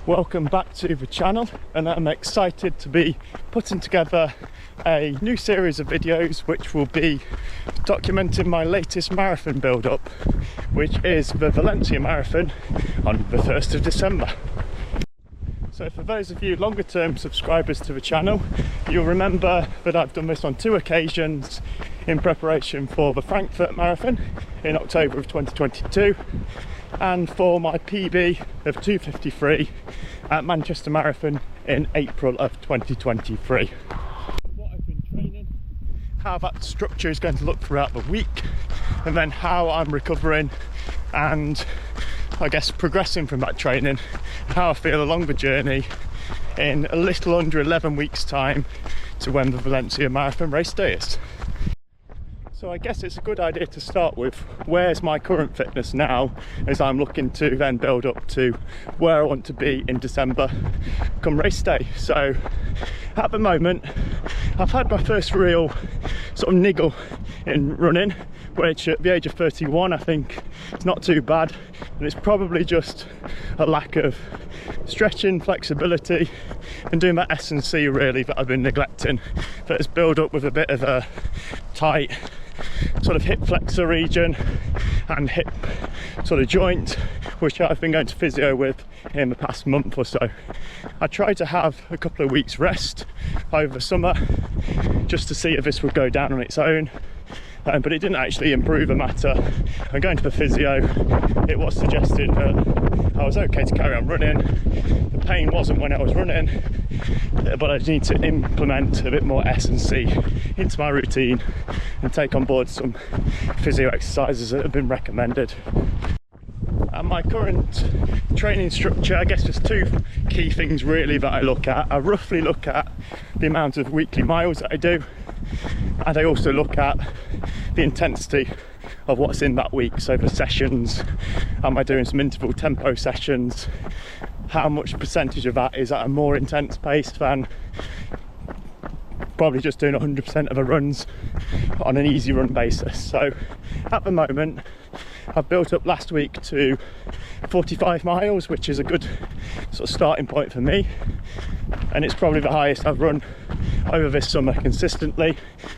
Welcome back to the channel, and I'm excited to be putting together a new series of videos which will be documenting my latest marathon build-up, which is the Valencia Marathon on the 1st of December. So for those of you longer term subscribers to the channel, you'll remember that I've done this on 2 occasions in preparation for the Frankfurt Marathon in October of 2022 and for my PB of 2:53 at Manchester Marathon in April of 2023. What I've been training, how that structure is going to look throughout the week, and then how I'm recovering and I guess progressing from that training, how I feel along the journey in a little under 11 weeks time to when the Valencia Marathon race day is. So I guess it's a good idea to start with where's my current fitness now, as I'm looking to then build up to where I want to be in December come race day. So at the moment I've had my first real sort of niggle in running, which at the age of 31 I think it's not too bad, and it's probably just a lack of stretching, flexibility and doing that S&C really that I've been neglecting, that has built up with a bit of a tight sort of hip flexor region and hip sort of joint, which I've been going to physio with in the past month or so. I tried to have a couple of weeks rest over the summer just to see if this would go down on its own, but it didn't actually improve the matter. And going to the physio, it was suggested that I was okay to carry on running. The pain wasn't when I was running, but I need to implement a bit more S&C into my routine and take on board some physio exercises that have been recommended. And my current training structure, I guess there's 2 key things really that I look at. I roughly look at the amount of weekly miles that I do, and I also look at the intensity of what's in that week. So the sessions, am I doing some interval tempo sessions, how much percentage of that is at a more intense pace than probably just doing 100% of the runs on an easy run basis. So at the moment I've built up last week to 45 miles, which is a good sort of starting point for me, and it's probably the highest I've run over this summer consistently,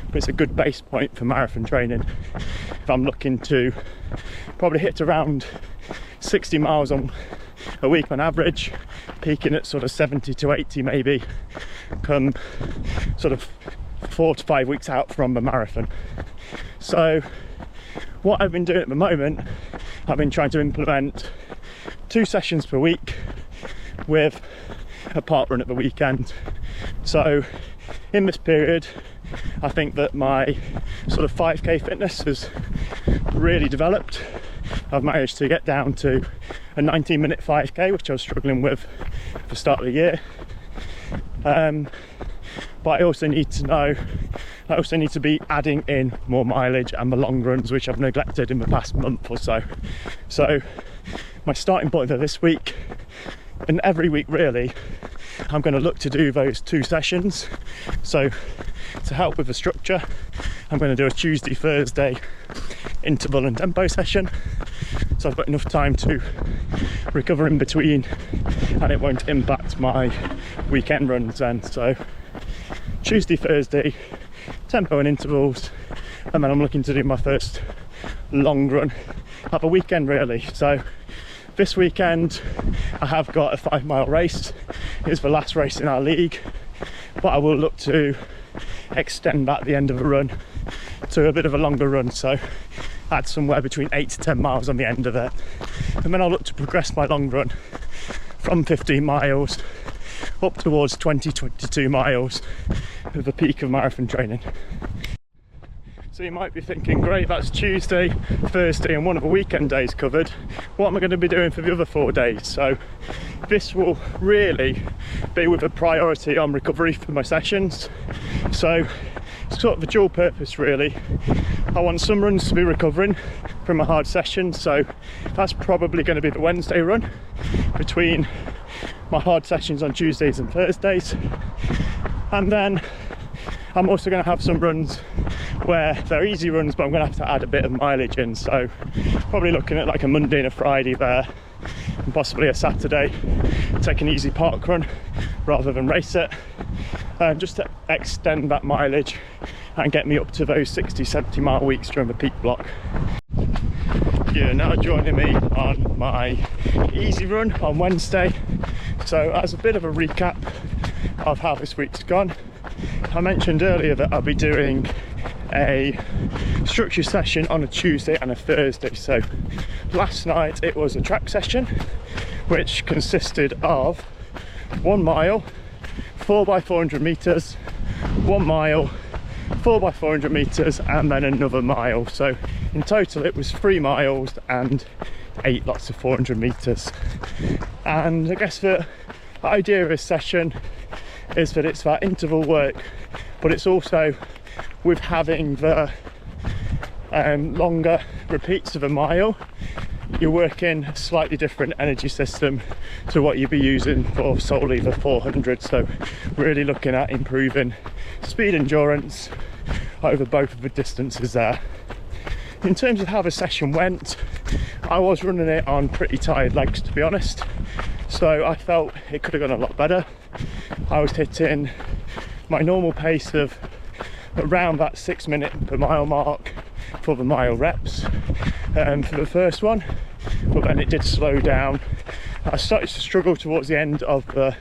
but it's a good base point for marathon training. If I'm looking to probably hit around 60 miles on a week on average, peaking at sort of 70 to 80 maybe come sort of 4 to 5 weeks out from the marathon. So what I've been doing at the moment, I've been trying to implement 2 sessions per week with a park run at the weekend. So in this period I think that my sort of 5k fitness has really developed. I've managed to get down to a 19-minute 5k, which I was struggling with at the start of the year. But I also need to be adding in more mileage and the long runs, which I've neglected in the past month or so. So my starting point for this week, and every week really, I'm going to look to do those 2 sessions. So to help with the structure, I'm going to do a Tuesday, Thursday interval and tempo session, so I've got enough time to recover in between and it won't impact my weekend runs then. So Tuesday, Thursday, tempo and intervals, and then I'm looking to do my first long run at the weekend really. So this weekend I have got a 5-mile race. It's the last race in our league, but I will look to extend that at the end of the run to a bit of a longer run, so add somewhere between 8 to 10 miles on the end of it, and then I'll look to progress my long run from 15 miles up towards 20-22 miles at the peak of marathon training. So you might be thinking, great, that's Tuesday, Thursday and one of the weekend days covered. What am I going to be doing for the other 4 days? So this will really be with a priority on recovery for my sessions. So it's sort of a dual purpose really. I want some runs to be recovering from a hard session, so that's probably going to be the Wednesday run between my hard sessions on Tuesdays and Thursdays. And then I'm also going to have some runs where they're easy runs, but I'm going to have to add a bit of mileage in, so probably looking at like a Monday and a Friday there, and possibly a Saturday take an easy park run rather than race it, just to extend that mileage and get me up to those 60-70 mile weeks during the peak block. You're now joining me on my easy run on Wednesday. So as a bit of a recap of how this week's gone, I mentioned earlier that I'll be doing a structure session on a Tuesday and a Thursday. So last night it was a track session which consisted of 1 mile, 4x400 meters, 1 mile, 4x400 meters, and then another mile. So in total it was 3 miles and 8 lots of 400 meters. And I guess the idea of this session is that it's that interval work, but it's also with having the longer repeats of a mile, you're working a slightly different energy system to what you'd be using for solely the 400. So really looking at improving speed endurance over both of the distances there. In terms of how the session went, I was running it on pretty tired legs, to be honest, so I felt it could have gone a lot better. I was hitting my normal pace of around that 6 minute per mile mark for the mile reps for the first one, but then it did slow down. I started to struggle towards the end of the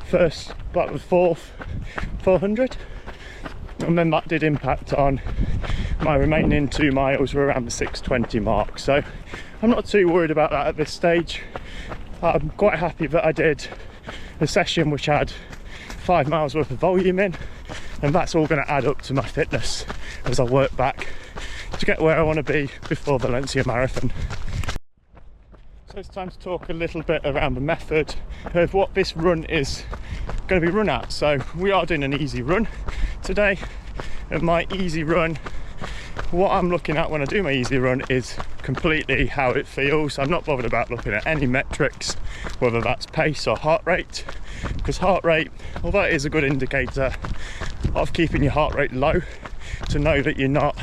first, about the fourth 400, and then that did impact on my remaining 2 miles were around the 6:20 mark. So I'm not too worried about that at this stage. I'm quite happy that I did a session which had 5 miles worth of volume in, and that's all going to add up to my fitness as I work back to get where I want to be before Valencia Marathon. So it's time to talk a little bit around the method of what this run is going to be run at. So we are doing an easy run today, and my easy run, what I'm looking at when I do my easy run is completely how it feels. I'm not bothered about looking at any metrics, whether that's pace or heart rate, because heart rate, although it is a good indicator of keeping your heart rate low to know that you're not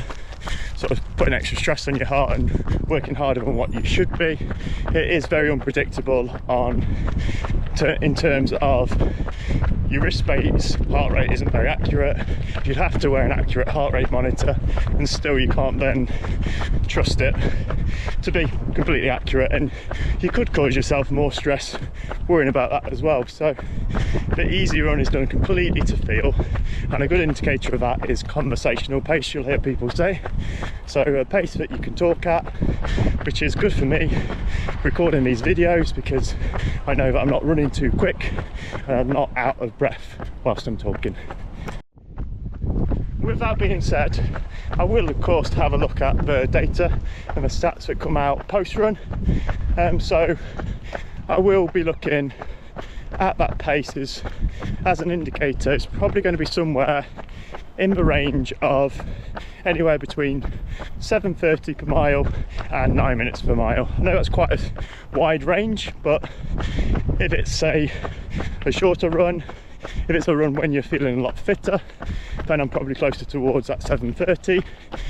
sort of putting extra stress on your heart and working harder than what you should be, it is very unpredictable in terms of your wrist-based heart rate isn't very accurate. You'd have to wear an accurate heart rate monitor, and still you can't then trust it to be completely accurate, and you could cause yourself more stress worrying about that as well. So the easy run is done completely to feel, and a good indicator of that is conversational pace, you'll hear people say. So a pace that you can talk at, which is good for me recording these videos, because I know that I'm not running too quick and I'm not out of breath whilst I'm talking. With that being said, I will of course have a look at the data and the stats that come out post-run. So I will be looking at that pace as an indicator. It's probably going to be somewhere in the range of anywhere between 7:30 per mile and 9 minutes per mile. I know that's quite a wide range, but if it's say a shorter run, if it's a run when you're feeling a lot fitter, then I'm probably closer towards that 7:30,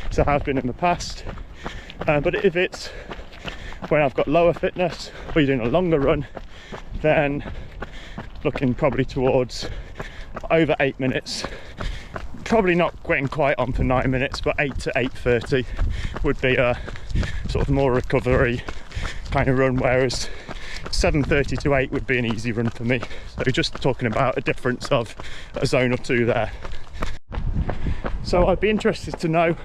so I have been in the past. But if it's when I've got lower fitness or you're doing a longer run, then looking probably towards over 8 minutes. Probably not getting quite on for 9 minutes, but 8 to 8:30 would be a sort of more recovery kind of run, whereas 7:30 to 8 would be an easy run for me. So just talking about a difference of a zone or two there. So I'd be interested to know,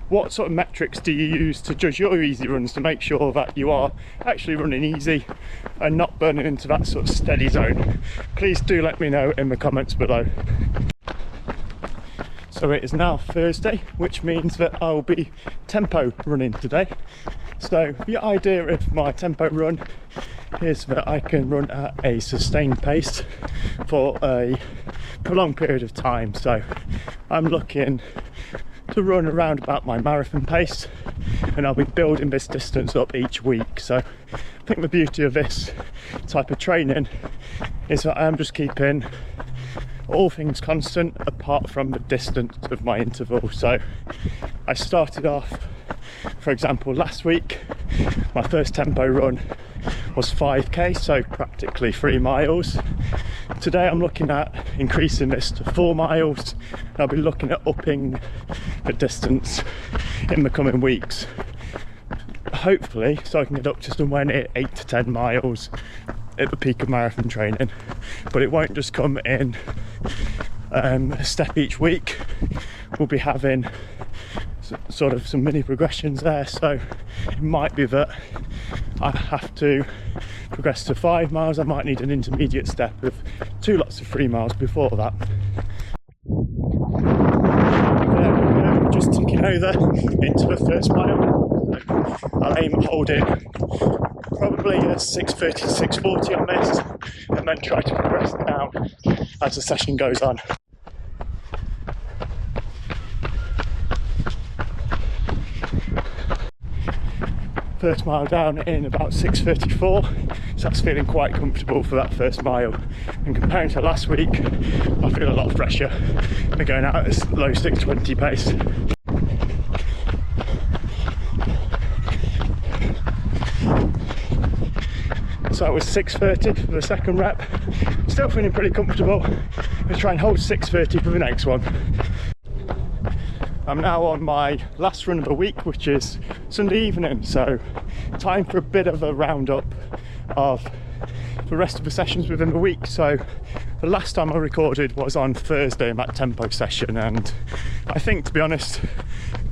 what sort of metrics do you use to judge your easy runs to make sure that you are actually running easy and not burning into that sort of steady zone? Please do let me know in the comments below. So it is now Thursday, which means that I'll be tempo running today. So the idea of my tempo run is that I can run at a sustained pace for a prolonged period of time. So I'm looking to run around about my marathon pace, and I'll be building this distance up each week. So I think the beauty of this type of training is that I'm just keeping all things constant apart from the distance of my interval. So I started off, for example, last week, my first tempo run was 5k, so practically 3 miles. Today I'm looking at increasing this to 4 miles. I'll be looking at upping the distance in the coming weeks, hopefully, so I can get up to somewhere near 8 to 10 miles at the peak of marathon training. But it won't just come in a step each week. We'll be having sort of some mini progressions there, so it might be that I have to progress to 5 miles. I might need an intermediate step of 2 lots of 3 miles before that. There we go, just ticking over into the first mile. I'll aim at holding probably a 6:30 to 6:40 on this, and then try to progress down as the session goes on. First mile down in about 6:34, so that's feeling quite comfortable for that first mile. And comparing to last week, I feel a lot fresher. We're going out at a low 6:20 pace. So that was 6:30 for the second rep. Still feeling pretty comfortable. Let's try and hold 6:30 for the next one. I'm now on my last run of the week, which is Sunday evening, so time for a bit of a roundup of the rest of the sessions within the week. So the last time I recorded was on Thursday in that tempo session, and I think, to be honest,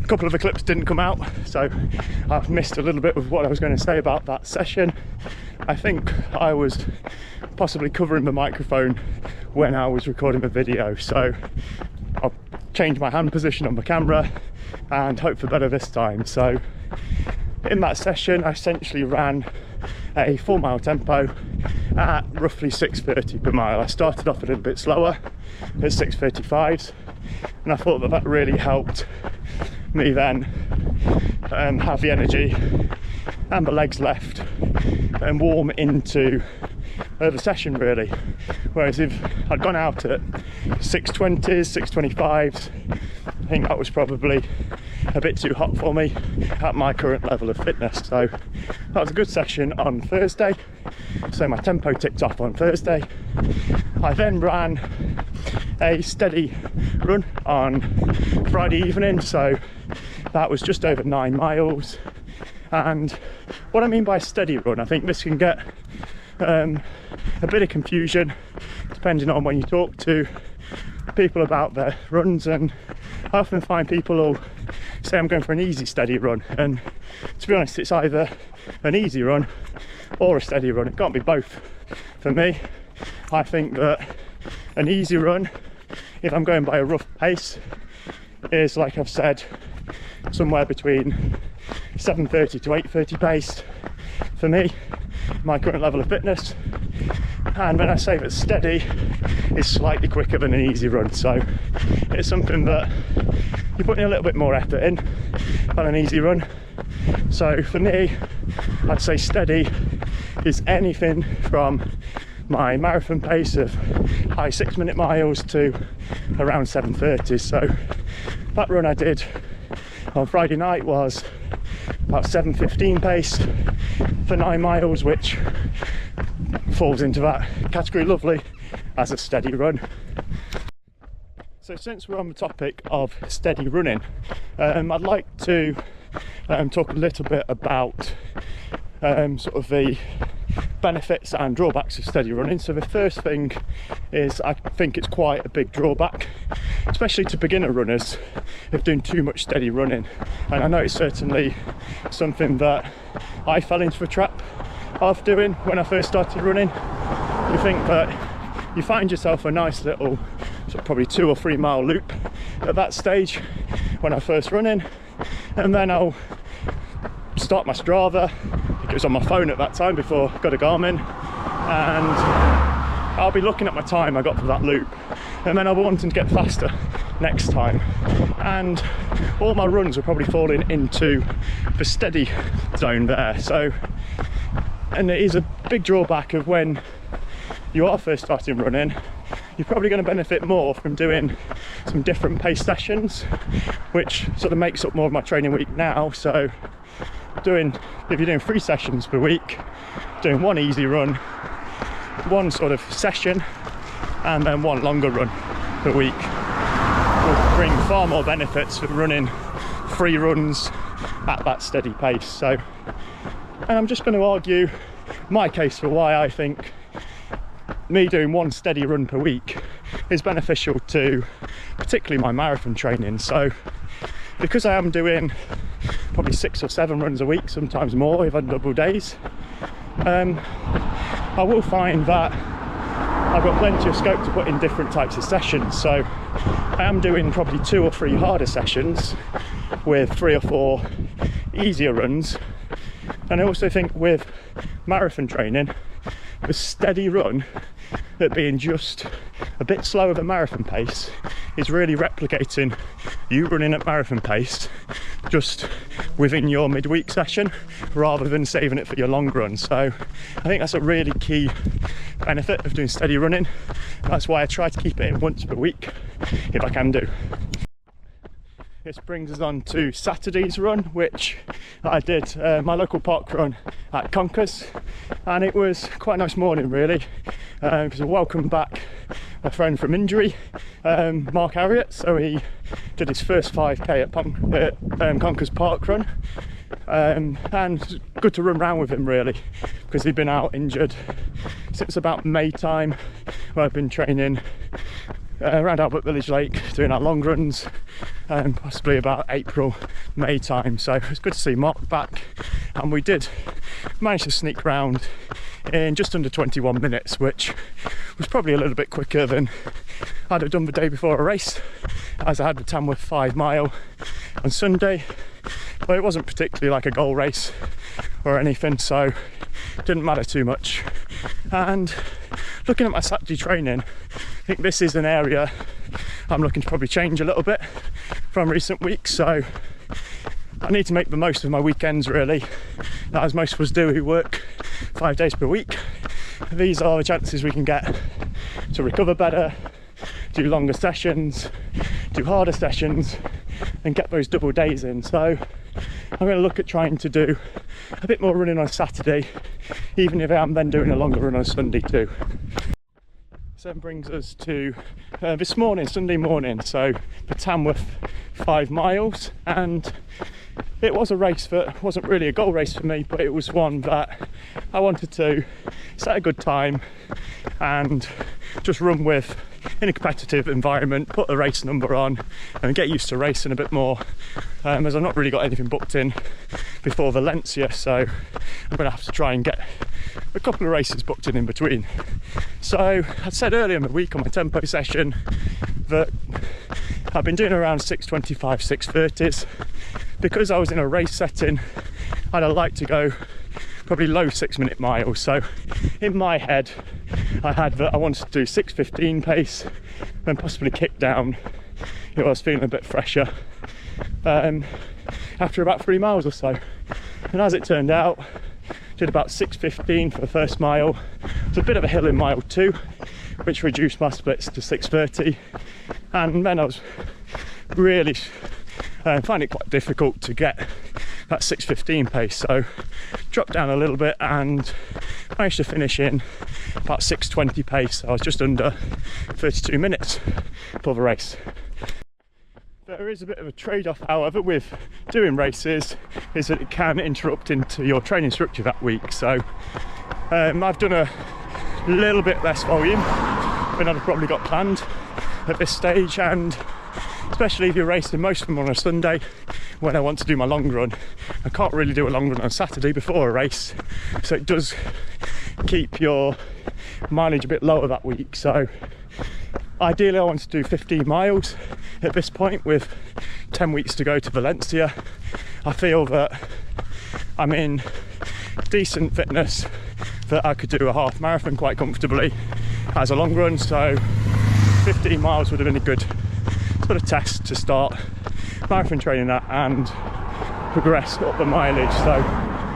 a couple of the clips didn't come out, so I've missed a little bit of what I was going to say about that session. I think I was possibly covering the microphone when I was recording the video, so I'll change my hand position on the camera and hope for better this time. So in that session I essentially ran a 4 mile tempo at roughly 6:30 per mile. I started off a little bit slower at 6:35, and I thought that that really helped me then have the energy and the legs left and warm into the session really. Whereas if I'd gone out at 6:20s, 6:25s, I think that was probably a bit too hot for me at my current level of fitness. So that was a good session on Thursday, so my tempo ticked off on Thursday. I then ran a steady run on Friday evening, so that was just over 9 miles. And what I mean by steady run, I think this can get a bit of confusion depending on when you talk to people about their runs, and I often find people will say I'm going for an easy steady run, and to be honest, it's either an easy run or a steady run. It can't be both for me. I think that an easy run, if I'm going by a rough pace, is, like I've said, somewhere between 7:30 to 8:30 pace for me, my current level of fitness. And when I say that steady is slightly quicker than an easy run, so it's something that you're putting a little bit more effort in than an easy run. So for me, I'd say steady is anything from my marathon pace of high 6-minute miles to around 7:30. So that run I did on Friday night was about 7:15 pace for 9 miles, which falls into that category lovely as a steady run. So since we're on the topic of steady running, I'd like to talk a little bit about sort of the benefits and drawbacks of steady running. So the first thing is, I think it's quite a big drawback, especially to beginner runners, of doing too much steady running. And I know it's certainly something that I fell into the trap of doing when I first started running. You think that you find yourself a nice little sort of probably 2 or 3 mile loop at that stage when I first run in, and then I'll start my Strava. It was on my phone at that time before I got a Garmin, and I'll be looking at my time I got for that loop, and then I'll be wanting to get faster next time, and all my runs are probably falling into the steady zone there. So, and it is a big drawback of when you are first starting running, you're probably going to benefit more from doing some different pace sessions, which sort of makes up more of my training week now. So if you're doing 3 sessions per week, doing one easy run, one sort of session, and then one longer run per week will bring far more benefits for running 3 runs at that steady pace. So, and I'm just going to argue my case for why I think me doing one steady run per week is beneficial to particularly my marathon training. So because I am doing probably 6 or 7 runs a week, sometimes more if on double days, I will find that I've got plenty of scope to put in different types of sessions. So I am doing probably 2 or 3 harder sessions with 3 or 4 easier runs. And I also think with marathon training, a steady run that being just a bit slower than marathon pace is really replicating you running at marathon pace just within your midweek session rather than saving it for your long run. So I think that's a really key benefit of doing steady running. That's why I try to keep it in once per week if I can do. This brings us on to Saturday's run, which I did my local park run at Conkers, and it was quite a nice morning really, because I welcomed back a friend from injury, Mark Harriott. So he did his first 5k at Conkers Park Run, and it's good to run around with him really, because he'd been out injured since about May time, where I've been training around Albert Village Lake doing our long runs, possibly about April, May time. So it was good to see Mark back, and we did manage to sneak round in just under 21 minutes, which was probably a little bit quicker than I'd have done the day before a race, as I had the Tamworth 5 mile on Sunday, but it wasn't particularly like a goal race or anything, so it didn't matter too much. And looking at my Saturday training, I think this is an area I'm looking to probably change a little bit from recent weeks. So I need to make the most of my weekends really, as most of us do who work 5 days per week. These are the chances we can get to recover better, do longer sessions, do harder sessions, and get those double days in. So I'm going to look at trying to do a bit more running on Saturday, even if I'm then doing a longer run on Sunday too. So that brings us to this morning, Sunday morning, so the Tamworth 5 miles, and it was a race that wasn't really a goal race for me, but it was one that I wanted to set a good time and just run with in a competitive environment, put a race number on and get used to racing a bit more, as I've not really got anything booked in before Valencia, so I'm going to have to try and get a couple of races booked in between. So I said earlier in the week on my tempo session that I've been doing around 6:25, 6:30s. Because I was in a race setting, I'd like to go probably low 6-minute miles. So in my head, I had that I wanted to do 6:15 pace, then possibly kick down if I was feeling a bit fresher after about 3 miles or so. And as it turned out, did about 6:15 for the first mile. It's a bit of a hill in mile 2, which reduced my splits to 6:30, and then I was really find it quite difficult to get that 6:15 pace, so dropped down a little bit and managed to finish in about 6:20 pace. So I was just under 32 minutes for the race. There is a bit of a trade-off, however, with doing races, is that it can interrupt into your training structure that week. So I've done a little bit less volume than I'd probably got planned at this stage, and especially if you're racing most of them on a Sunday when I want to do my long run. I can't really do a long run on Saturday before a race, so it does keep your mileage a bit lower that week. So ideally I want to do 15 miles at this point with 10 weeks to go to Valencia. I feel that I'm in decent fitness that I could do a half marathon quite comfortably as a long run, so 15 miles would have been a good sort of test to start marathon training at and progress up the mileage. So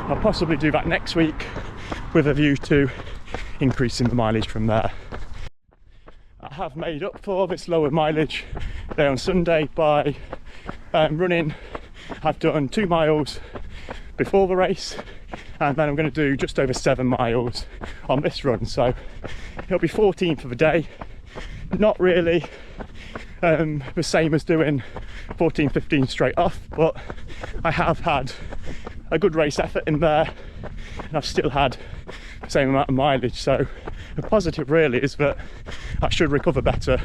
I'll possibly do that next week with a view to increasing the mileage from there. I have made up for this lower mileage day on Sunday by running. I've done 2 miles before the race and then I'm going to do just over 7 miles on this run, so it'll be 14 for the day. Not really the same as doing 14-15 straight off, but I have had a good race effort in there, and I've still had the same amount of mileage, so the positive really is that I should recover better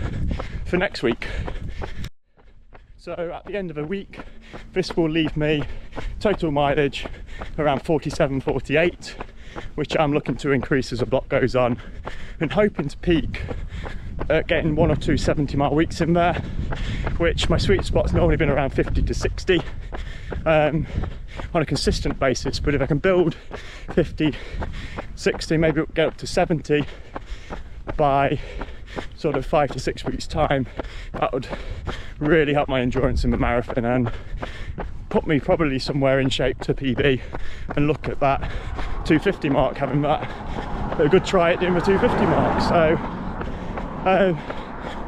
for next week. So at the end of the week, this will leave me total mileage around 47-48, which I'm looking to increase as the block goes on, and hoping to peak at getting 1 or 2 70-mile weeks in there, which my sweet spot's normally been around 50 to 60 on a consistent basis. But if I can build 50, 60, maybe get up to 70 by sort of 5 to 6 weeks time, that would really help my endurance in the marathon and put me probably somewhere in shape to PB and look at that 250 mark, having that a good try at doing the 250 mark. So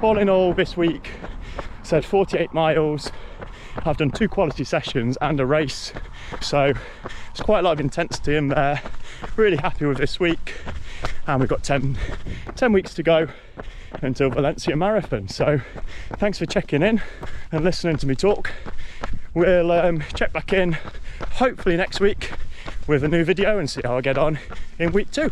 all in all this week, said 48 miles. I've done 2 quality sessions and a race, so it's quite a lot of intensity in there. Really happy with this week, and we've got 10 weeks to go until Valencia Marathon. So thanks for checking in and listening to me talk. We'll check back in hopefully next week with a new video and see how I get on in week 2.